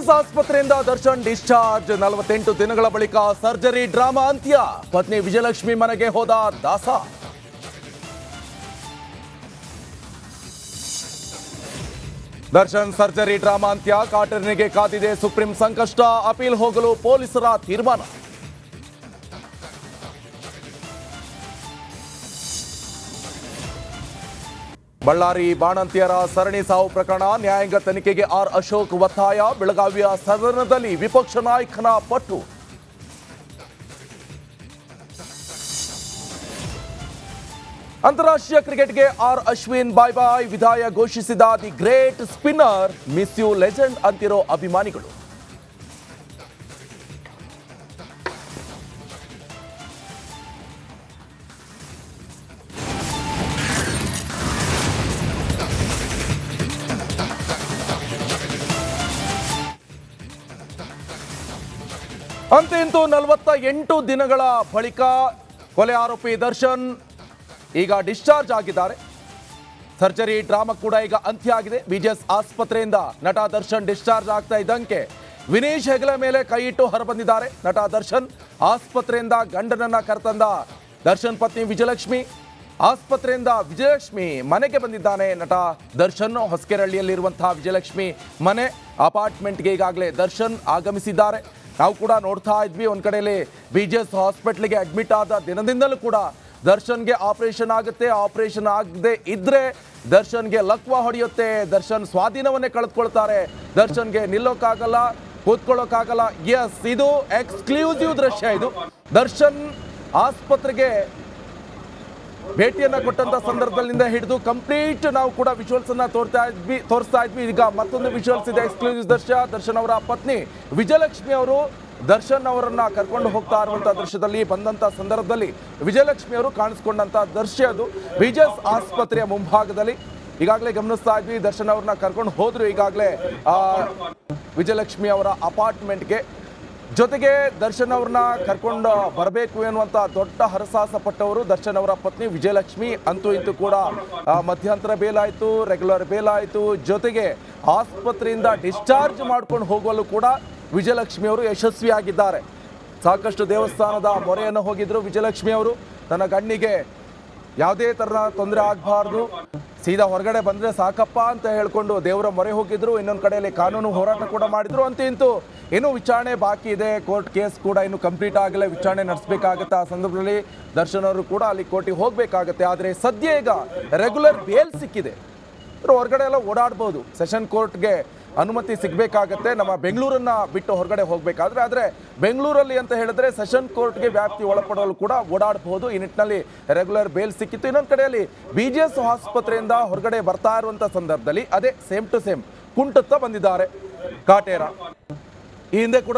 BJS ಆಸ್ಪತ್ರೆಯಿಂದ Darshan discharge 48 ದಿನಗಳ ಬಳಿಕ ಸರ್ಜರಿ ಡ್ರಾಮಾ ಅಂತ್ಯ. ಪತ್ನಿ ವಿಜಯಲಕ್ಷ್ಮಿ ಮನೆಗೆ ಹೋದ ದಾಸ. ದರ್ಶನ್ ಸರ್ಜರಿ ಡ್ರಾಮಾ ಅಂತ್ಯ. ಕಾಟರ್ನಿಗೆ ಕಾದಿದೆ ಸುಪ್ರೀಂ ಸಂಕಷ್ಟ. ಅಪೀಲ್ ಹೋಗಲು ಪೊಲೀಸರ ತೀರ್ಮಾನ. ಬಳ್ಳಾರಿ ಬಾಣಂತಿಯರ ಸರಣಿ ಸಾವು ಪ್ರಕರಣ ನ್ಯಾಯಾಂಗ ತನಿಖೆಗೆ ಆರ್ ಅಶೋಕ್ ಒತ್ತಾಯ. ಬೆಳಗಾವಿಯ ಸದನದಲ್ಲಿ ವಿಪಕ್ಷ ನಾಯಕನ ಪಟ್ಟು. ಅಂತಾರಾಷ್ಟ್ರೀಯ ಕ್ರಿಕೆಟ್ಗೆ ಆರ್ ಅಶ್ವಿನ್ ಬಾಯ್ ಬಾಯ್ ವಿದಾಯ ಘೋಷಿಸಿದ the great spinner. Miss you legend ಅಂತಿರೋ ಅಭಿಮಾನಿಗಳು. ಅಂತೂ 48 ದಿನಗಳ ಬಳಿಕ ಕೊಲೆ ಆರೋಪಿ ದರ್ಶನ್ ಈಗ ಡಿಸ್ಚಾರ್ಜ್ ಆಗಿದ್ದಾರೆ. ಸರ್ಜರಿ ಡ್ರಾಮಾ ಕೂಡ ಈಗ ಅಂತ್ಯ ಆಗಿದೆ. ಬಿಜೆಎಸ್ ಆಸ್ಪತ್ರೆಯಿಂದ ನಟ ದರ್ಶನ್ ಡಿಸ್ಚಾರ್ಜ್ ಆಗ್ತಾ ಇದ್ದಂಗೆ ವಿನೀಶ್ ಹೆಗಲ ಮೇಲೆ ಕೈ ಇಟ್ಟು ಹೊರಬಂದಿದ್ದಾರೆ ನಟ ದರ್ಶನ್. ಆಸ್ಪತ್ರೆಯಿಂದ ಗಂಡನನ್ನ ಕರೆತಂದ ದರ್ಶನ್ ಪತ್ನಿ ವಿಜಯಲಕ್ಷ್ಮಿ. ಆಸ್ಪತ್ರೆಯಿಂದ ವಿಜಯಲಕ್ಷ್ಮಿ ಮನೆಗೆ ಬಂದಿದ್ದಾನೆ ನಟ ದರ್ಶನ್. ಹೊಸಕೆರಹಳ್ಳಿಯಲ್ಲಿರುವಂತಹ ವಿಜಯಲಕ್ಷ್ಮಿ ಮನೆ ಅಪಾರ್ಟ್ಮೆಂಟ್ಗೆ ಈಗಾಗಲೇ ದರ್ಶನ್ ಆಗಮಿಸಿದ್ದಾರೆ. ನಾವು ಕೂಡ ನೋಡ್ತಾ ಇದ್ವಿ, ಒಂದು ಕಡೆಯಲ್ಲಿ ಬಿಜೆಎಸ್ ಹಾಸ್ಪಿಟ್ಲಿಗೆ ಅಡ್ಮಿಟ್ ಆದ ದಿನದಿಂದಲೂ ಕೂಡ ದರ್ಶನ್ಗೆ ಆಪರೇಷನ್ ಆಗುತ್ತೆ, ಆಪರೇಷನ್ ಆಗದೆ ಇದ್ರೆ ದರ್ಶನ್ಗೆ ಲಕ್ವ ಹೊಡೆಯುತ್ತೆ, ದರ್ಶನ್ ಸ್ವಾಧೀನವನ್ನೇ ಕಳೆದುಕೊಳ್ತಾರೆ, ದರ್ಶನ್ಗೆ ನಿಲ್ಲೋಕ್ಕಾಗಲ್ಲ, ಕೂತ್ಕೊಳ್ಳೋಕ್ಕಾಗಲ್ಲ. ಎಸ್, ಇದು ಎಕ್ಸ್ಕ್ಲೂಸಿವ್ ದೃಶ್ಯ. ಇದು ದರ್ಶನ್ ಆಸ್ಪತ್ರೆಗೆ ಭೇಟಿಯನ್ನ ಕೊಟ್ಟಂತ ಸಂದರ್ಭದಲ್ಲಿಂದ ಹಿಡಿದು ಕಂಪ್ಲೀಟ್ ನಾವು ಕೂಡ ವಿಜುವಲ್ಸ್ ಅನ್ನ ತೋರಿಸ್ತಾ ಇದ್ವಿ. ಈಗ ಮತ್ತೊಂದು ವಿಜುವಲ್ಸ್ ಇದೆ, ಎಕ್ಸ್ಕ್ಲೂಸಿವ್ ದೃಶ್ಯ. ದರ್ಶನ್ ಅವರ ಪತ್ನಿ ವಿಜಯಲಕ್ಷ್ಮಿ ಅವರು ದರ್ಶನ್ ಅವರನ್ನ ಕರ್ಕೊಂಡು ಹೋಗ್ತಾ ಇರುವಂತಹ ದೃಶ್ಯದಲ್ಲಿ ಬಂದಂತ ಸಂದರ್ಭದಲ್ಲಿ ವಿಜಯಲಕ್ಷ್ಮಿ ಅವರು ಕಾಣಿಸ್ಕೊಂಡಂತ ದೃಶ್ಯ ಅದು. ಬಿಜೆಎಸ್ ಆಸ್ಪತ್ರೆಯ ಮುಂಭಾಗದಲ್ಲಿ ಈಗಾಗಲೇ ಗಮನಿಸ್ತಾ ಇದ್ವಿ. ದರ್ಶನ್ ಅವ್ರನ್ನ ಕರ್ಕೊಂಡು ಹೋದ್ರು ಈಗಾಗಲೇ ವಿಜಯಲಕ್ಷ್ಮಿ ಅವರ ಅಪಾರ್ಟ್ಮೆಂಟ್ಗೆ. ಜೊತೆಗೆ ದರ್ಶನ್ ಅವ್ರನ್ನ ಕರ್ಕೊಂಡು ಬರಬೇಕು ಎನ್ನುವಂತ ದೊಡ್ಡ ಹರಸಾಹಸ ಪಟ್ಟವರು ದರ್ಶನ್ ಅವರ ಪತ್ನಿ ವಿಜಯಲಕ್ಷ್ಮಿ. ಅಂತೂ ಇಂತೂ ಕೂಡ ಮಧ್ಯಂತರ ಬೇಲ್ ಆಯಿತು, ರೆಗ್ಯುಲರ್ ಬೇಲ್ ಆಯಿತು. ಜೊತೆಗೆ ಆಸ್ಪತ್ರೆಯಿಂದ ಡಿಸ್ಚಾರ್ಜ್ ಮಾಡ್ಕೊಂಡು ಹೋಗಲು ಕೂಡ ವಿಜಯಲಕ್ಷ್ಮಿ ಅವರು ಯಶಸ್ವಿಯಾಗಿದ್ದಾರೆ. ಸಾಕಷ್ಟು ದೇವಸ್ಥಾನದ ಮೊರೆಯನ್ನು ಹೋಗಿದ್ರು ವಿಜಯಲಕ್ಷ್ಮಿ ಅವರು. ತನ್ನ ಗಣ್ಣಿಗೆ ಯಾವುದೇ ಥರ ತೊಂದರೆ ಆಗಬಾರ್ದು, ಸೀದಾ ಹೊರಗಡೆ ಬಂದರೆ ಸಾಕಪ್ಪ ಅಂತ ಹೇಳ್ಕೊಂಡು ದೇವರ ಮೊರೆ ಹೋಗಿದ್ರು. ಇನ್ನೊಂದು ಕಡೆಯಲ್ಲಿ ಕಾನೂನು ಹೋರಾಟ ಕೂಡ ಮಾಡಿದ್ರು. ಅಂತೂ ಇಂತೂ ಇನ್ನೂ ವಿಚಾರಣೆ ಬಾಕಿ ಇದೆ. ಕೋರ್ಟ್ ಕೇಸ್ ಕೂಡ ಇನ್ನೂ ಕಂಪ್ಲೀಟ್ ಆಗಲೇ ವಿಚಾರಣೆ ನಡೆಸಬೇಕಾಗುತ್ತೆ. ಆ ಸಂದರ್ಭದಲ್ಲಿ ದರ್ಶನ್ ಅವರು ಕೂಡ ಅಲ್ಲಿ ಕೋರ್ಟಿಗೆ ಹೋಗಬೇಕಾಗತ್ತೆ. ಆದರೆ ಸದ್ಯ ಈಗ ರೆಗ್ಯುಲರ್ ಬೇಲ್ ಸಿಕ್ಕಿದೆ, ಹೊರಗಡೆ ಎಲ್ಲ ಓಡಾಡ್ಬೋದು. ಸೆಷನ್ ಕೋರ್ಟ್ಗೆ ಅನುಮತಿ ಸಿಗಬೇಕಾಗತ್ತೆ ನಮ್ಮ ಬೆಂಗಳೂರನ್ನ ಬಿಟ್ಟು ಹೊರಗಡೆ ಹೋಗಬೇಕಾದ್ರೆ. ಆದರೆ ಬೆಂಗಳೂರಲ್ಲಿ ಅಂತ ಹೇಳಿದ್ರೆ ಸೆಷನ್ ಕೋರ್ಟ್ಗೆ ವ್ಯಾಪ್ತಿ ಒಳಪಡಲು ಕೂಡ ಓಡಾಡಬಹುದು. ಈ ನಿಟ್ಟಿನಲ್ಲಿ ರೆಗ್ಯುಲರ್ ಬೇಲ್ ಸಿಕ್ಕಿತ್ತು. ಇನ್ನೊಂದು ಕಡೆಯಲ್ಲಿ ಬಿಜೆಎಸ್ ಆಸ್ಪತ್ರೆಯಿಂದ ಹೊರಗಡೆ ಬರ್ತಾ ಇರುವಂಥ ಸಂದರ್ಭದಲ್ಲಿ ಅದೇ ಸೇಮ್ ಟು ಸೇಮ್ ಕುಂಟುತ್ತಾ ಬಂದಿದ್ದಾರೆ ಕಾಟೇರ. ಈ ಹಿಂದೆ ಕೂಡ